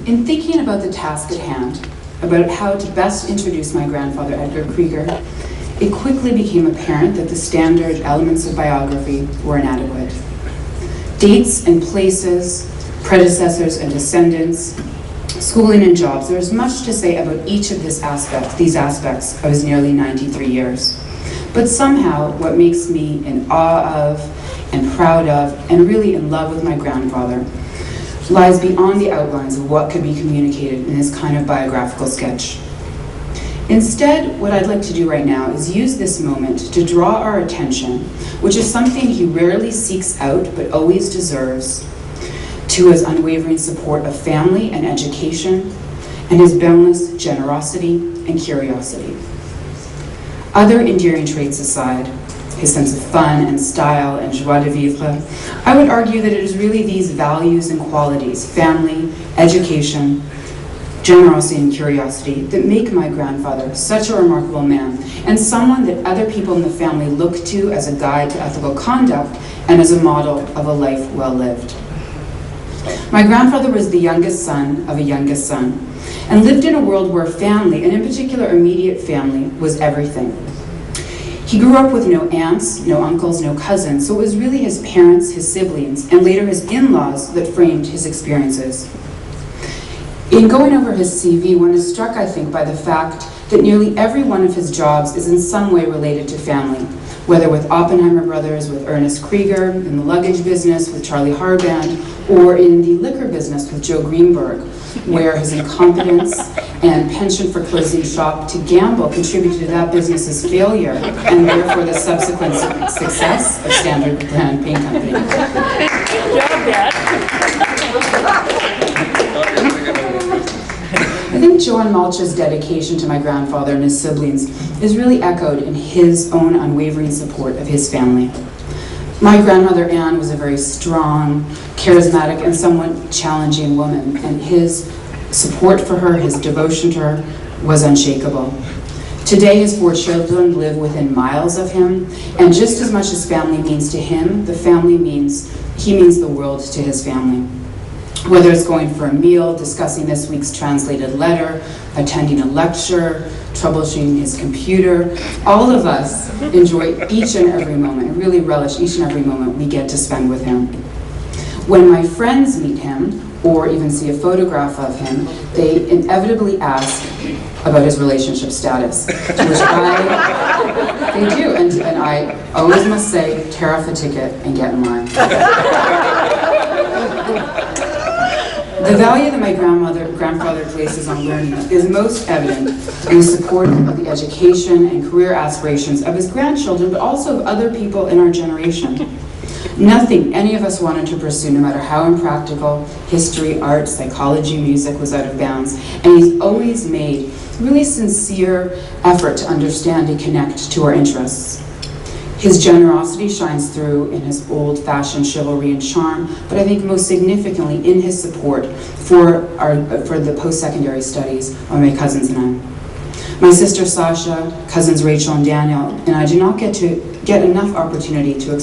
In thinking about the task at hand, about how to best introduce my grandfather, Edgar Krieger, it quickly became apparent that the standard elements of biography were inadequate. Dates and places, predecessors and descendants, schooling and jobs. There is much to say about each of these aspects of his nearly 93 years. But somehow, what makes me in awe of and proud of and really in love with my grandfather lies beyond the outlines of what could be communicated in this kind of biographical sketch. Instead, what I'd like to do right now is use this moment to draw our attention, which is something he rarely seeks out but always deserves, to his unwavering support of family and education, and his boundless generosity and curiosity. Other endearing traits aside, his sense of fun and style and joie de vivre, I would argue that it is really these values and qualities, family, education, generosity and curiosity, that make my grandfather such a remarkable man, and someone that other people in the family look to as a guide to ethical conduct and as a model of a life well lived. My grandfather was the youngest son of a youngest son, and lived in a world where family, and in particular immediate family, was everything. He grew up with no aunts, no uncles, no cousins, so it was really his parents, his siblings, and later his in-laws that framed his experiences. In going over his CV, one is struck, I think, by the fact that nearly every one of his jobs is in some way related to family, whether with Oppenheimer Brothers, with Ernest Krieger, in the luggage business with Charlie Harband, or in the liquor business with Joe Greenberg, where his incompetence and penchant for closing shop to gamble contributed to that business's failure, and therefore the subsequent success of Standard Brand Paint Company. Good job, Dad. I think Joan Malcha's dedication to my grandfather and his siblings is really echoed in his own unwavering support of his family. My grandmother Anne was a very strong, charismatic, and somewhat challenging woman, and his support for her, his devotion to her, was unshakable. Today, his 4 children live within miles of him, and just as much as family means to him, he means the world to his family. Whether it's going for a meal, discussing this week's translated letter, attending a lecture, troubleshooting his computer, all of us enjoy each and every moment, and really relish each and every moment we get to spend with him. When my friends meet him, or even see a photograph of him, they inevitably ask about his relationship status, to which they do, and I always must say, tear off the ticket and get in line. The value that my grandfather places on learning is most evident in the support of the education and career aspirations of his grandchildren, but also of other people in our generation. Nothing any of us wanted to pursue, no matter how impractical, history, art, psychology, music, was out of bounds. And he's always made really sincere effort to understand and connect to our interests. His generosity shines through in his old-fashioned chivalry and charm, but I think most significantly in his support for the post-secondary studies of my cousins and I. My sister Sasha, cousins Rachel and Daniel, and I do not get enough opportunity to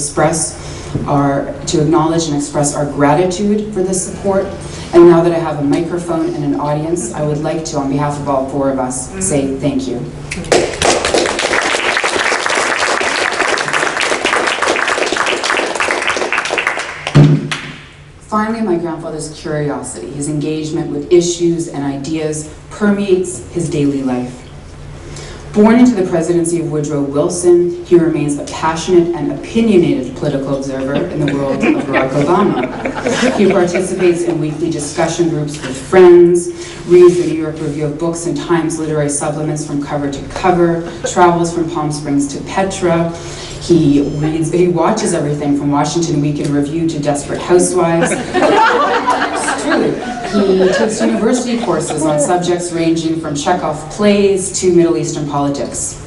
acknowledge and express our gratitude for this support. And now that I have a microphone and an audience, I would like to, on behalf of all 4 of us, say thank you. Finally, my grandfather's curiosity, his engagement with issues and ideas permeates his daily life. Born into the presidency of Woodrow Wilson, he remains a passionate and opinionated political observer in the world of Barack Obama. He participates in weekly discussion groups with friends, reads the New York Review of Books and Times literary supplements from cover to cover, travels from Palm Springs to Petra. He watches everything from Washington Week in Review to Desperate Housewives. It's true. He takes university courses on subjects ranging from Chekhov plays to Middle Eastern politics.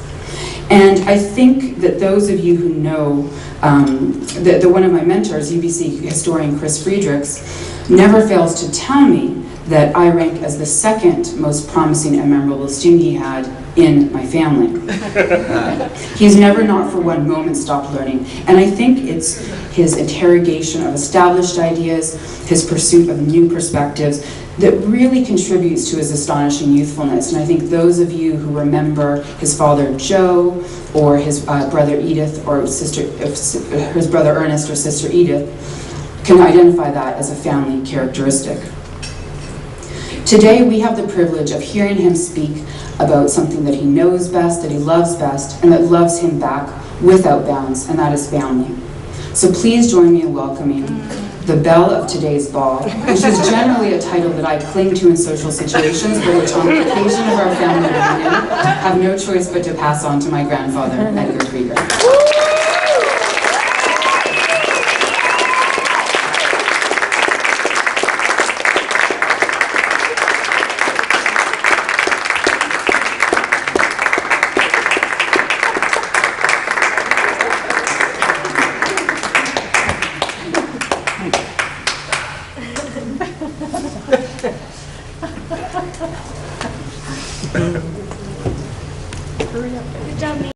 And I think that those of you who know that one of my mentors, UBC historian Chris Friedrichs, never fails to tell me that I rank as the second most promising and memorable student he had in my family. He's never not for one moment stopped learning, and I think it's his interrogation of established ideas, his pursuit of new perspectives, that really contributes to his astonishing youthfulness. And I think those of you who remember his father Joe, or his brother Edith, or his brother Ernest or sister Edith, can identify that as a family characteristic. Today we have the privilege of hearing him speak about something that he knows best, that he loves best, and that loves him back without bounds, and that is family. So please join me in welcoming the belle of today's ball, which is generally a title that I cling to in social situations, but which on the occasion of our family reunion, have no choice but to pass on to my grandfather, Edgar Krieger. Good job,